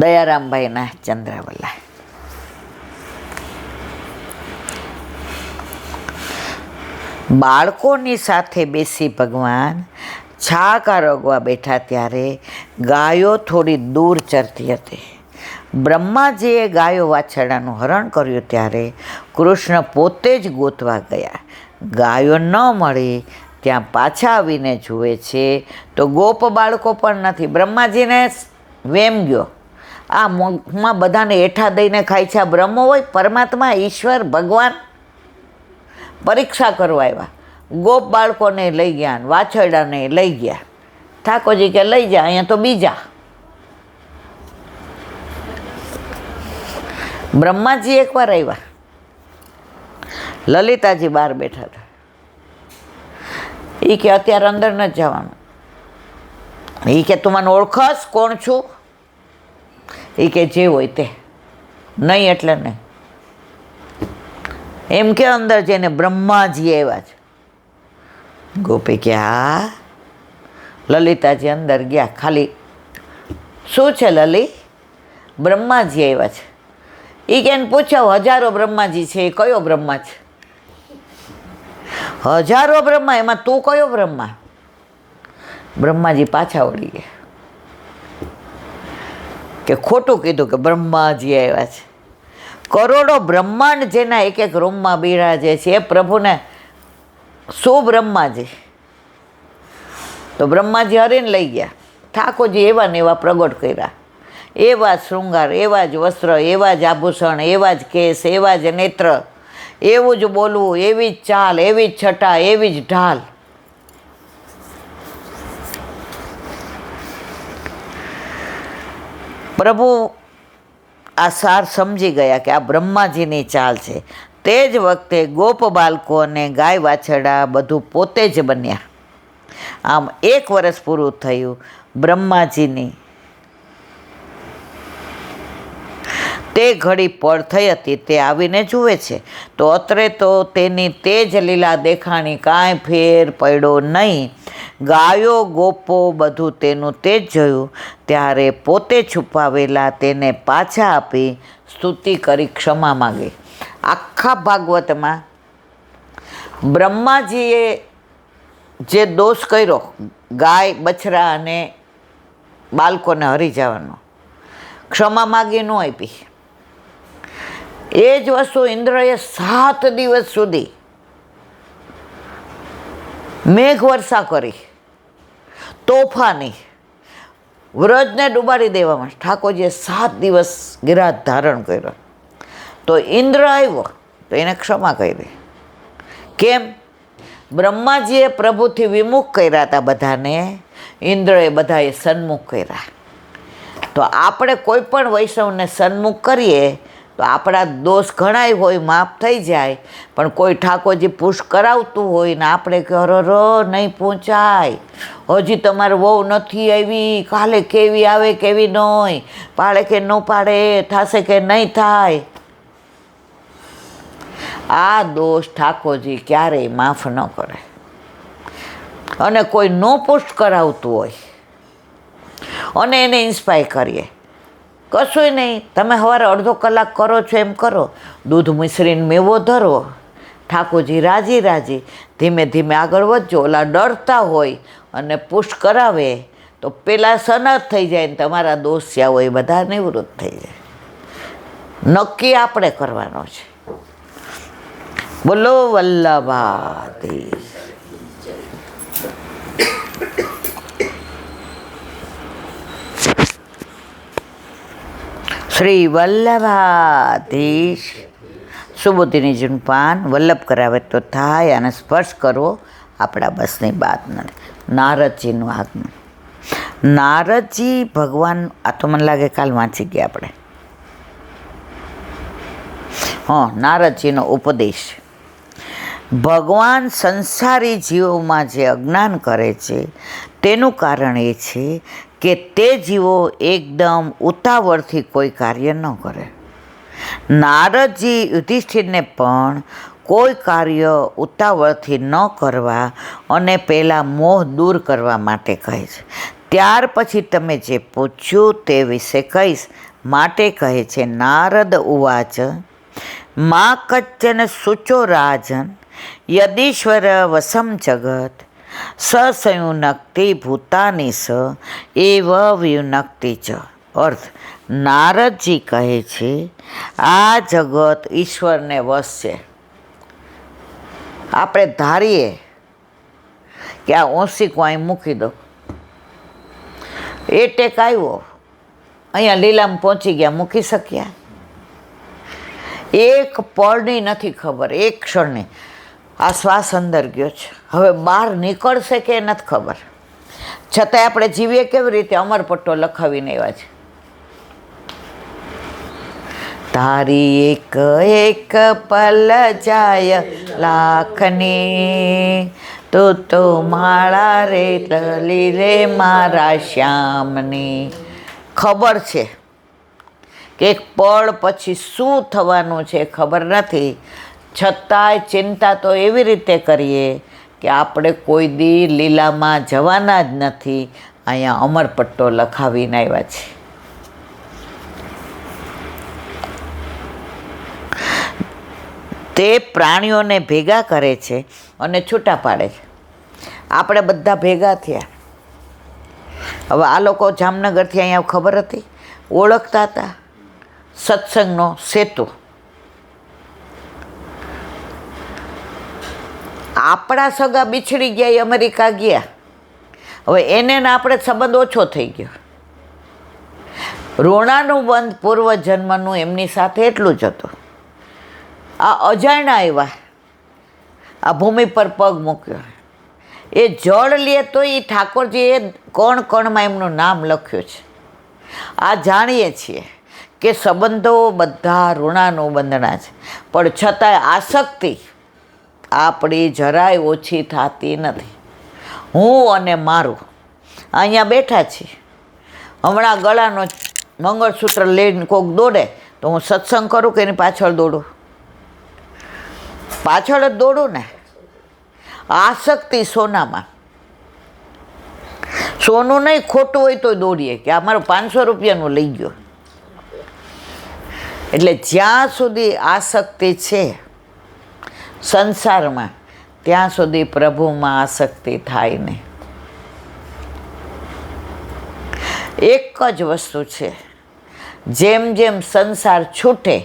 દયારામભાઈના ચંદ્રાવલા. બાળકોની સાથે બેસી ભગવાન છાક આરોગવા બેઠા ત્યારે ગાયો થોડી દૂર ચરતી હતી. બ્રહ્માજીએ ગાયો વાછરડાનું હરણ કર્યું ત્યારે કૃષ્ણ પોતે જ ગોતવા ગયા. ગાયો ન મળી ત્યાં પાછા આવીને જુએ છે તો ગોપ બાળકો પણ નથી. બ્રહ્માજીને વેમ ગયો, આ મોંમાં બધાને હેઠા દઈને ખાય છે. આ બ્રહ્મ હોય, પરમાત્મા, ઈશ્વર, ભગવાન પરીક્ષા કરવા આવ્યા. ગોપ બાળકોને લઈ ગયા, વાછરડાને લઈ ગયા. ઠાકોરજી કે લઈ જા, અહીંયા તો બીજા. બ્રહ્માજી એકવાર આવ્યા, લલિતાજી બહાર બેઠા હતા. એ કે અત્યારે અંદર નથી જવાનું. એ કે તું મને ઓળખસ કોણ છું? એ કે જે હોય તે. નહીં એટલે નહીં. એમ કે અંદર જઈને બ્રહ્માજી આવ્યા છે. ગોપી કે હા. લલિતાજી અંદર ગયા. ખાલી શું છે લલિત? બ્રહ્માજી આવ્યા છે. એ કે એને પૂછાવ, હજારો બ્રહ્માજી છે, એ કયો બ્રહ્મા છે? હજારો બ્રહ્મા, એમાં તું કયો બ્રહ્મા? બ્રહ્માજી પાછા વળી ગયા કે ખોટું કીધું કે બ્રહ્માજી આવ્યા છે. કરોડો બ્રહ્માંડ જેના એક એક રૂમમાં બિરાજે છે એ પ્રભુને શું બ્રહ્માજી? તો બ્રહ્માજી હરીને લઈ ગયા. ઠાકોરજી એવા ને એવા પ્રગટ કર્યા, એવા જ શૃંગાર, એવા જ વસ્ત્ર, એવા જ આભૂષણ, એવા જ કેસ, એવા જ નેત્ર, એવું જ બોલવું, એવી જ ચાલ, એવી જ છટા, એવી જ ઢાલ. પ્રભુ આ સાર સમજી ગયા કે આ બ્રહ્માજીની ચાલ છે. તે જ વખતે ગોપ બાળકો અને ગાય વાછરડા બધું પોતે જ બન્યા. આમ 1 વર્ષ પૂરું થયું. બ્રહ્માજીની તે ઘડી પળ થઈ હતી. તે આવીને જુએ છે તો અત્રે તો તેની તે જ લીલા દેખાણી, કાંઈ ફેર પડ્યો નહીં. ગાયો ગોપો બધું તેનું તે જ જોયું. ત્યારે પોતે છુપાવેલા તેને પાછા આપી સ્તુતિ કરી ક્ષમા માગી. આખા ભાગવતમાં બ્રહ્માજીએ જે દોષ કર્યો, ગાય, બછરા અને બાળકોને હરી જવાનો, ક્ષમા માગી ન આપી. એ જ વસ્તુ ઇન્દ્રએ 7 દિવસ સુધી મેઘ વર્ષા કરી, તોફાની, વ્રજને ડૂબાડી દેવામાં. ઠાકોરજીએ 7 દિવસ ગિરાજ ધારણ કર્યો. તો ઇન્દ્ર આવ્યો તો એને ક્ષમા કરી. કેમ? બ્રહ્માજીએ પ્રભુથી વિમુખ કર્યા હતા બધાને, ઇન્દ્રએ બધાએ સન્મુખ કર્યા. તો આપણે કોઈ પણ વૈષ્ણવને સન્મુખ કરીએ તો આપણા દોષ ઘણાય હોય, માફ થઈ જાય. પણ કોઈ ઠાકોરજી પુશ કરાવતું હોય ને આપણે કે અરર નહીં પહોંચાય, હજી તમારે વહુ નથી આવી, કાલે કેવી આવે કેવી નહીં, પાડે કે ન પાડે, થશે કે નહીં થાય, આ દોષ ઠાકોરજી ક્યારેય માફ ન કરે. અને કોઈ ન પુષ્ટ કરાવતું હોય અને એને ઇન્સ્પાયર કરીએ, કશુંય નહીં, તમે સવારે અડધો કલાક કરો છો એમ કરો, દૂધ મિશ્રીને મેવો ધરો, ઠાકોરજી રાજી રાજી, ધીમે ધીમે આગળ વધજો. ઓલા ડરતા હોય અને પુષ્ટ કરાવે તો પેલા સનત થઈ જાય ને તમારા દોષ જ્યાં હોય એ બધા નિવૃત્ત થઈ જાય. નક્કી આપણે કરવાનો છે. બોલો વલ્લભાધીશ. શ્રી વલ્લભાધીશ. સુબોધીની જૂન પાન વલ્લભ કરાવે તો થાય અને સ્પર્શ કરવો આપણા બસની બાત નથી. નારદજીનું આગમન. નારદજી ભગવાન, આ તો મને લાગે કાલ વાંચી ગયા આપણે. નારદજીનો ઉપદેશ. ભગવાન સંસારી જીવોમાં જે અજ્ઞાન કરે છે તેનું કારણ એ છે કે તે જીવો એકદમ ઉતાવળથી કોઈ કાર્ય ન કરે. નારદજી યુધિષ્ઠિરને પણ કોઈ કાર્ય ઉતાવળથી ન કરવા અને પહેલાં મોહ દૂર કરવા માટે કહે છે. ત્યાર પછી તમે જે પૂછ્યું તે વિશે કહીશ. માટે કહે છે નારદ ઉવાચ મા કચ્ચન શુચો રાજન યદીશ્વર વસમ જગત સંયુનક્તિ ભૂતાની સ એવ વિયુનક્તિ ચ. અર્થ, નારદજી કહે છે આ જગત ઈશ્વરને વશ છે. આપણે ધારીએ કે આ ઓશિકો અહીં મૂકી દો, એ ટેક આવ્યો, અહીંયા લીલામાં પહોંચી ગયા, મૂકી શક્યા? એક પળની નથી ખબર, એક ક્ષણની. આ શ્વાસ અંદર ગયો છે, હવે બહાર નીકળશે કે નથી ખબર. છતાંય આપણે જીવીએ કેવી રીતે? અમરપટ્ટો લખાવીને આવ્યા છે. તારી એક એક પલ જાય લાખની, તું તો માળા રે તલી રે મારા શ્યામની. ખબર છે કે એક પળ પછી શું થવાનું છે ખબર નથી, છતાંય ચિંતા તો એવી રીતે કરીએ કે આપણે કોઈ દી લીલામાં જવાના જ નથી, અહીંયા અમરપટ્ટો લખાવીને આવ્યા છે. તે પ્રાણીઓને ભેગા કરે છે અને છૂટા પાડે છે. આપણે બધા ભેગા થયા. હવે આ લોકો જામનગરથી અહીંયા ખબર હતી, ઓળખતા હતા. સત્સંગનો સેતુ. આપણા સગા બિછડી ગયા, એ અમેરિકા ગયા. હવે એને ને આપણે સંબંધ ઓછો થઈ ગયો. ઋણાનું બંધ પૂર્વજન્મનું એમની સાથે એટલું જ હતું. આ અજાણ્યા આવ્યા, આ ભૂમિ પર પગ મૂક્યો, એ જળ લે તો એ ઠાકોરજીએ કણ કણમાં એમનું નામ લખ્યું છે. આ જાણીએ છીએ કે સંબંધો બધા ઋણાનું બંધના છે, પણ છતાંય આસક્તિ આપણી જરાય ઓછી થતી નથી. હું અને મારું અહીંયા બેઠા છીએ. હમણાં ગળાનો મંગળસૂત્ર લઈને કોક દોડે તો હું સત્સંગ કરું કે એની પાછળ દોડું? પાછળ જ દોડું ને. આસક્તિ સોનામાં. સોનું નહીં, ખોટું હોય તો દોડીએ કે આ મારું 500 રૂપિયાનું લઈ ગયો. એટલે જ્યાં સુધી આસક્તિ છે સંસારમાં, ત્યાં સુધી પ્રભુમાં આસક્તિ થાય નહીં. એક જ વસ્તુ છે, જેમ જેમ સંસાર છૂટે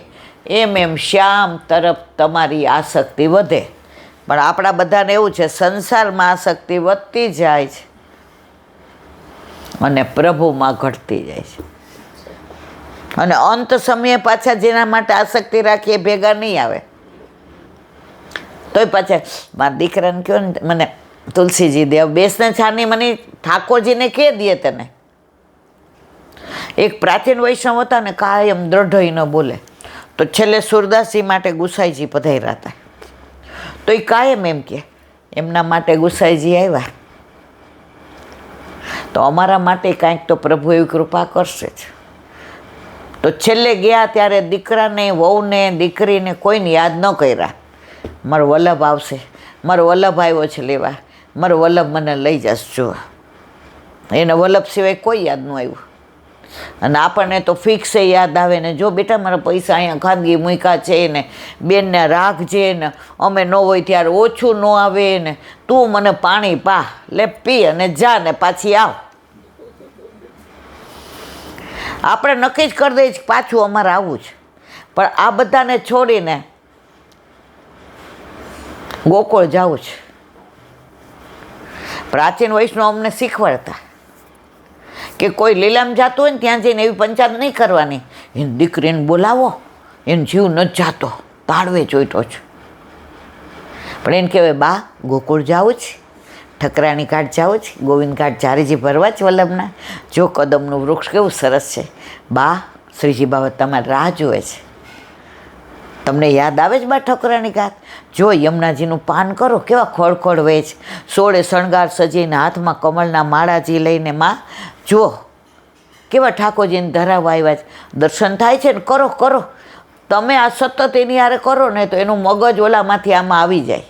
એમ એમ શ્યામ તરફ તમારી આસક્તિ વધે. પણ આપણા બધાને એવું છે, સંસારમાં આસક્તિ વધતી જાય છે અને પ્રભુમાં ઘટતી જાય છે. અને અંત સમયે પાછા જેના માટે આસક્તિ રાખીએ ભેગા નહીં આવે. તોય પાછા મારા દીકરાને કહો ને, મને તુલસીજી દેવ બેસને છાની મને ઠાકોરજીને કે દે તને. એક પ્રાચીન વૈષ્ણવ હતા ને, કાયમ દ્રઢઈ ન બોલે. તો છેલ્લે સુરદાસજી માટે ગુસાઈજી પધાર્યા હતા. તો એ કાયમ એમ કે એમના માટે ગુસાઈજી આવ્યા તો અમારા માટે કાંઈક તો પ્રભુ એવી કૃપા કરશે જ. તો છેલ્લે ગયા ત્યારે દીકરાને, વહુને, દીકરીને કોઈને યાદ ન કર્યા. મારો વલ્લભ આવશે, મારો વલ્લભ આવ્યો છે લેવા, મારો વલ્લભ મને લઈ જશે જો. એને વલ્લભ સિવાય કોઈ યાદ ન આવ્યું. અને આપણને તો ફિક્સ યાદ આવે ને, જો બેટા મારા પૈસા અહીંયા ખાનગી મૂક્યા છે ને, બેનને રાખજે ને, અમે ન હોય ત્યારે ઓછું ન આવે ને, તું મને પાણી પા, લે પી અને જા ને પાછી આવ. આપણે નક્કી જ કરી દઈએ પાછું અમારે આવવું છે. પણ આ બધાને છોડીને ગોકુળ જવું છે. પ્રાચીન વૈષ્ણવ અમને શીખવાડતા કે કોઈ લીલામાં જતું હોય ને ત્યાં જઈને એવી પંચાયત નહીં કરવાની, એની દીકરીને બોલાવો, એને જીવ નથી જાતો, તાળવે જોઈતો છે. પણ એને કહેવાય બા ગોકુળ જવું છે, ઠકરાણી ઘાટ જવું છે, ગોવિંદ ઘાટ ચારીજી ભરવા જ વલ્લભના. જો કદમનું વૃક્ષ કેવું સરસ છે, બા શ્રીજી બાબા તમારી રાહ જુએ છે. તમને યાદ આવે છે બા ઠકરાણી ઘાટ? જો યમુનાજીનું પાન કરો, કેવા ખોળખોળ વહે છે, સોળે શણગાર સજીને હાથમાં કમળના માળાજી લઈને માં જુઓ કેવા ઠાકોરજીને ધરાવવા આવ્યા છે. દર્શન થાય છે ને, કરો કરો. તમે આ સતત એની હારે કરો ને તો એનું મગજ ઓલામાંથી આમાં આવી જાય.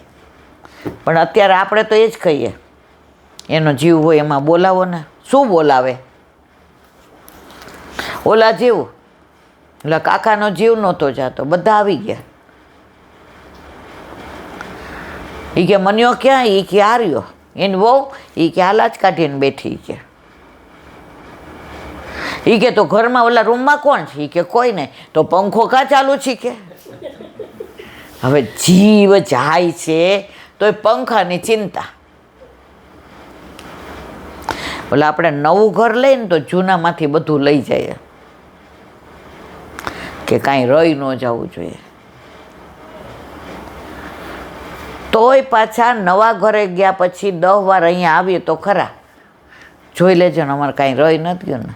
પણ અત્યારે આપણે તો એ જ કહીએ, એનો જીવ હોય એમાં બોલાવો ને, શું બોલાવે? ઓલા જેવું, એટલે કાકાનો જીવ નહોતો જાતો, બધા આવી ગયા. એ કે મન્યો ક્યાં? એ કે હાર્યો. એને વહુ એ કે હાલાજ કાઢીને બેઠી કે. એ કે તો ઘરમાં ઓલા રૂમમાં કોણ છે? એ કે કોઈ નહીં. તો પંખો કાં ચાલુ છે કે? હવે જીવ જાય છે તો એ પંખાની ચિંતા. ઓલા આપણે નવું ઘર લઈને તો જૂનામાંથી બધું લઈ જાય કે કાંઈ રહી ન જવું જોઈએ. તોય પાછા નવા ઘરે ગયા પછી 10 વાર અહીંયા આવીએ તો ખરા, જોઈ લેજો ને અમારે કાંઈ રહી નથી ગયું ને.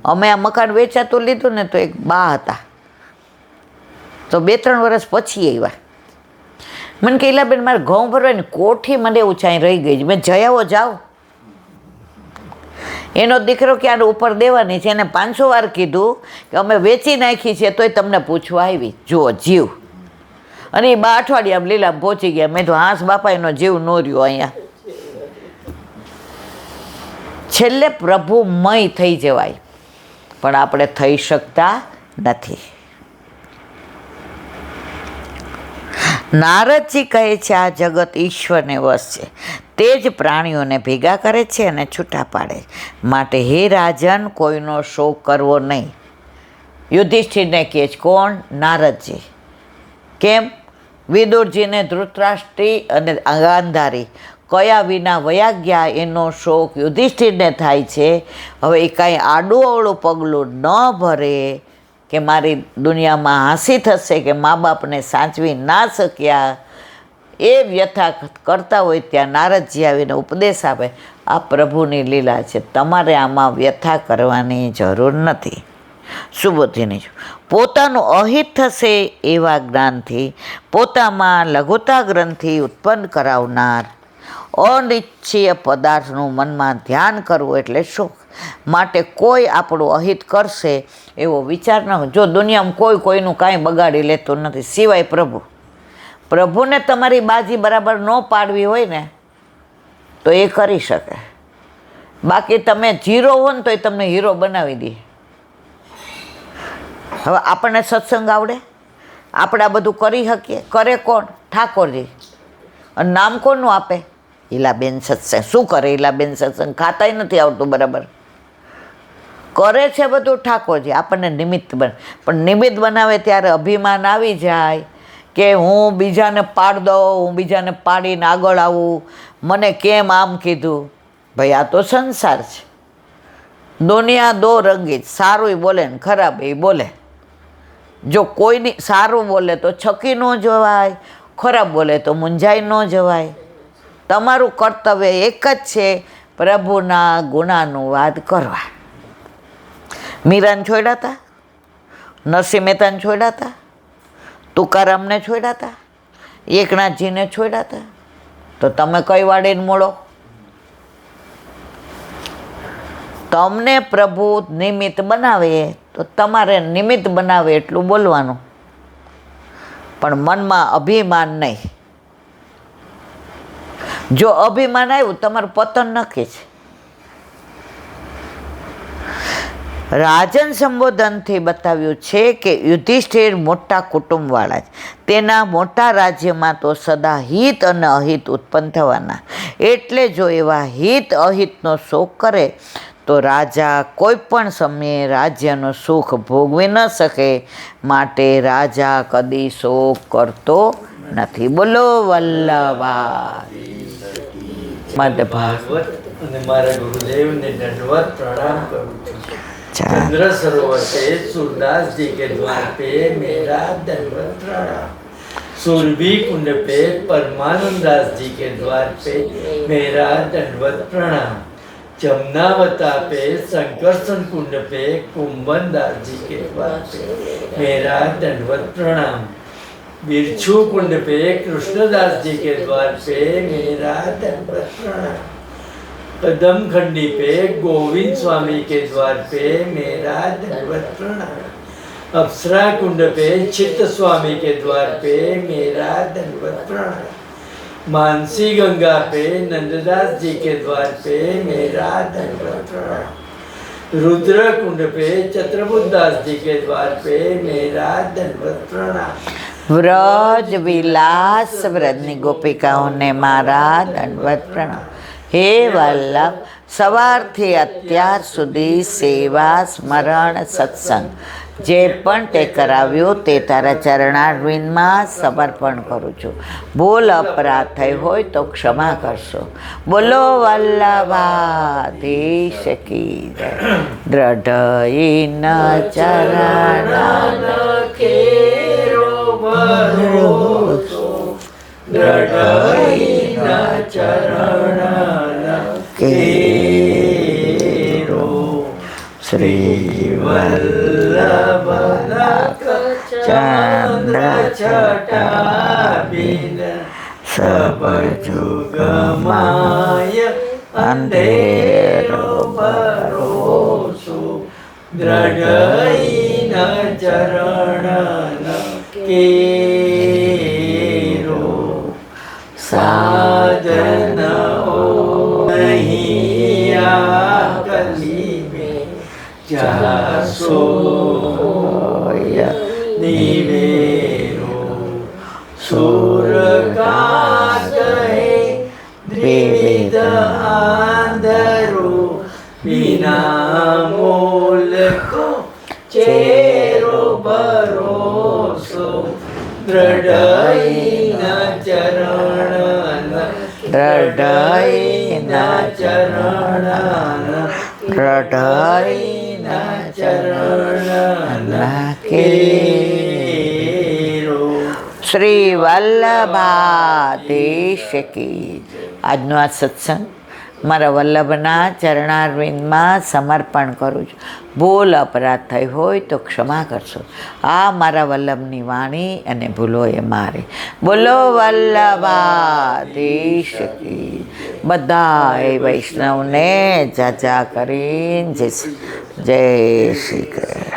અમે આ મકાન વેચાતું લીધું ને તો એક બા હતા, તો 2-3 વર્ષ પછી આવ્યા. મને કે બેન મારે ઘઉં ભરવાની કોઠી મને એવું ચાઈ રહી ગઈ. મેં જયાવો જાઓ. એનો દીકરો ક્યારે ઉપર દેવાની છે, એને 500 વાર કીધું કે અમે વેચી નાખી છે તોય તમને પૂછવા આવી. જુઓ જીવ. અને એ 2 અઠવાડિયા લીલામાં પહોંચી ગયા. મેં તો હાંસ બાપા એનો જીવ ન રહ્યો અહીંયા. છેલ્લે પ્રભુમય થઈ જવાય, પણ આપણે થઈ શકતા નથી. નારદજી કહે છે આ જગત ઈશ્વરને વશ છે, તે જ પ્રાણીઓને ભેગા કરે છે અને છૂટા પાડે. માટે હે રાજન, કોઈનો શોક કરવો નહીં. યુધિષ્ઠિરને કહે છે. કોણ? નારદજી. કેમ? વિદુરજીને ધૃતરાષ્ટ્રી અને ગાંધારી કયા વિના વયા ગયા એનો શોક યુધિષ્ઠિરને થાય છે. હવે એ કાંઈ આડું અવળું પગલું ન ભરે કે મારી દુનિયામાં હાંસી થશે કે મા બાપને સાચવી ના શક્યા, એ વ્યથા કરતા હોય ત્યાં નારદજી આવીને ઉપદેશ આપે, આ પ્રભુની લીલા છે, તમારે આમાં વ્યથા કરવાની જરૂર નથી. સુબોધીની પોતાનું અહિત થશે એવા જ્ઞાનથી પોતામાં લઘુતા ગ્રંથિ ઉત્પન્ન કરાવનાર અનિચ્છીય પદાર્થનું મનમાં ધ્યાન કરવું એટલે સુખ. માટે કોઈ આપણું અહિત કરશે એવો વિચાર ન હોય. જો દુનિયામાં કોઈ કોઈનું કાંઈ બગાડી લેતું નથી સિવાય પ્રભુ. પ્રભુને તમારી બાજી બરાબર ન પાડવી હોય ને તો એ કરી શકે. બાકી તમે ઝીરો હો ને તો એ તમને હીરો બનાવી દે. હવે આપણને સત્સંગ આવડે, આપણે આ બધું કરી શકીએ. કરે કોણ? ઠાકોરજી. અને નામ કોનું આપે? ઈલાબેન સત્સંગ. શું કરે ઈલાબેન સત્સંગ? ખાતાય નથી આવતું બરાબર. કરે છે બધું ઠાકોરજી, આપણને નિમિત્ત બને. પણ નિમિત્ત બનાવે ત્યારે અભિમાન આવી જાય કે હું બીજાને પાડ દઉં, હું બીજાને પાડીને આગળ આવું, મને કેમ આમ કીધું. ભાઈ આ તો સંસાર છે. દુનિયા દો રંગી, સારું બોલે ને ખરાબ એ બોલે. જો કોઈની સારું બોલે તો છકી ન જવાય, ખરાબ બોલે તો મૂંઝાઈ ન જવાય. તમારું કર્તવ્ય એક જ છે, પ્રભુના ગુણાનુવાદ કરવા. મીરાને છોડ્યા હતા, નરસિંહ મહેતાને છોડ્યા હતા, તુકારામને છોડ્યા હતા, એકનાથજીને છોડ્યા હતા. તો તમે કઈ વાળીને મળો? તમને પ્રભુ નિમિત્ત બનાવે તો તમારે નિમિત્ત બનાવે એટલું બોલવાનું, પણ મનમાં અભિમાન નહીં. જો અભિમાન આવ્યું તમારું પતન નક્કી છે. રાજન સંબોધનથી બતાવ્યું છે કે યુધિષ્ઠિર મોટા કુટુંબવાળા છે. તેના મોટા રાજ્યમાં તો સદા હિત અને અહિત ઉત્પન્ન થવાના. એટલે જો એવા હિત અહિતનો શોક કરે તો રાજા કોઈ પણ સમયે રાજ્યનું સુખ ભોગવી ન શકે. માટે રાજા કદી શોક કરતો નથી. બોલો વલ્લભા માટે ભાગવત. અને મારા ગુરુદેવને દંડવત પ્રણામ કરું છું. चंद्र सरोवर से सूरदास जी के द्वार पे मेरा दंडवत प्रणाम. सुरभि कुंड पे परमानंद दास जी के द्वार पे मेरा दंडवत प्रणाम. जमुनावता पे संकर्षण कुंड पे कुंभन दास जी के द्वार पे मेरा दंडवत प्रणाम. बिरछू कुंड पे कृष्णदास जी के द्वार पे मेरा दंडवत प्रणाम. कदम खंडी पे गोविंद स्वामी के द्वार पे मेरा दंडवत प्रणाम. अप्सरा कुंड पे चित्त स्वामी के द्वार पे मेरा दंडवत प्रणाम. मानसी गंगा पे नंददास जी के द्वार पे मेरा दंडवत प्रणाम। रुद्र कुंड पे चत्रबुद्धास जी के द्वार पे मेरा दंडवत प्रणाम। વ્રજ વિલાસ વ્રજની ગોપિકાઓને મારા દંડવત પ્રણામ. હે વલ્લભ, સવારથી અત્યાર સુધી સેવા સ્મરણ સત્સંગ જે પણ તે કરાવ્યું તે તારા ચરણારવિંદમાં સમર્પણ કરું છું. ભૂલ અપરાધ થઈ હોય તો ક્ષમા કરશો. બોલો વલ્લભાધીશ કી જય. દ્રઢઈન ચરણ केरो भरोसो दृढ़ईना चरण केरो श्री वल्लभ चंद्र छटा बिन सब जुग माय अंधेरो भरोसो दृढ़ईना चरण केरो साधन हो नहीं कली में जासो निवेरो सुर का कहे द्विविध आंधरो बिना मोल को चेरो भरोसो दृढ़ईन चरण દ્રઢઈન चरण દ્રઢઈન चरण કેરો. શ્રી વલ્લભાધીશ કી. આજનો આ સત્સંગ મારા વલ્લભના ચરણારવિંદમાં સમર્પણ કરું છું. ભૂલ અપરાધ થઈ હોય તો ક્ષમા કરશો. આ મારા વલ્લભની વાણી અને ભૂલો એ મારી. બોલો વલ્લભાધીશ કી. બધા એ વૈષ્ણવને જાજા કરીને જય શ્રી કૃષ્ણ.